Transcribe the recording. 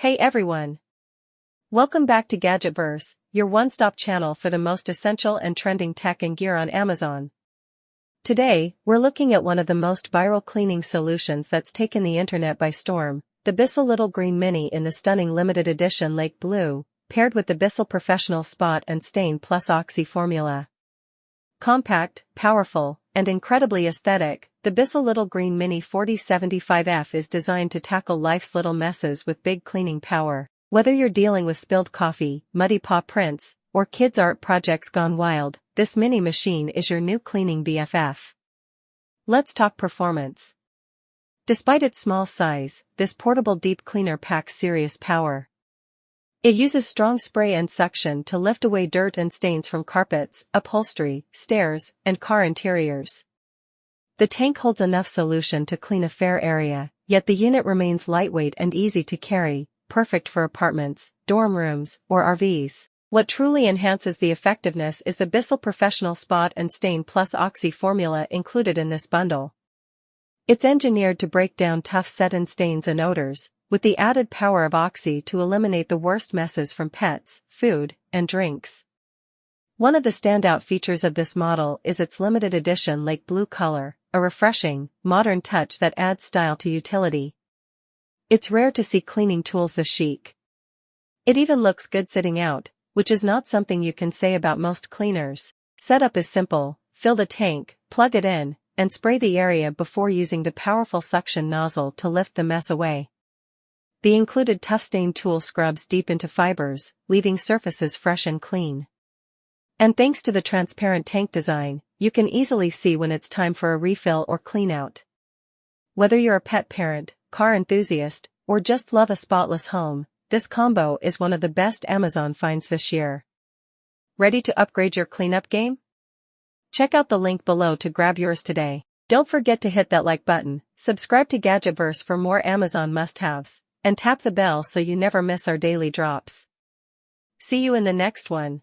Hey everyone! Welcome back to Gadgetverse, your one-stop channel for the most essential and trending tech and gear on Amazon. Today, we're looking at one of the most viral cleaning solutions that's taken the internet by storm, the Bissell Little Green Mini in the stunning limited edition Lake Blue, paired with the Bissell Professional Spot and Stain Plus Oxy formula. Compact, powerful, and incredibly aesthetic, the Bissell Little Green Mini 4075F is designed to tackle life's little messes with big cleaning power. Whether you're dealing with spilled coffee, muddy paw prints, or kids' art projects gone wild, this mini machine is your new cleaning BFF. Let's talk performance. Despite its small size, this portable deep cleaner packs serious power. It uses strong spray and suction to lift away dirt and stains from carpets, upholstery, stairs, and car interiors. The tank holds enough solution to clean a fair area, yet the unit remains lightweight and easy to carry, perfect for apartments, dorm rooms, or RVs. What truly enhances the effectiveness is the Bissell Professional Spot and Stain Plus Oxy formula included in this bundle. It's engineered to break down tough set-in stains and odors, with the added power of Oxy to eliminate the worst messes from pets, food, and drinks. One of the standout features of this model is its limited edition Lake Blue color, a refreshing, modern touch that adds style to utility. It's rare to see cleaning tools this chic. It even looks good sitting out, which is not something you can say about most cleaners. Setup is simple: fill the tank, plug it in, and spray the area before using the powerful suction nozzle to lift the mess away. The included tough stain tool scrubs deep into fibers, leaving surfaces fresh and clean. And thanks to the transparent tank design, you can easily see when it's time for a refill or clean out. Whether you're a pet parent, car enthusiast, or just love a spotless home, this combo is one of the best Amazon finds this year. Ready to upgrade your cleanup game? Check out the link below to grab yours today. Don't forget to hit that like button, subscribe to Gadgetverse for more Amazon must-haves, and tap the bell so you never miss our daily drops. See you in the next one.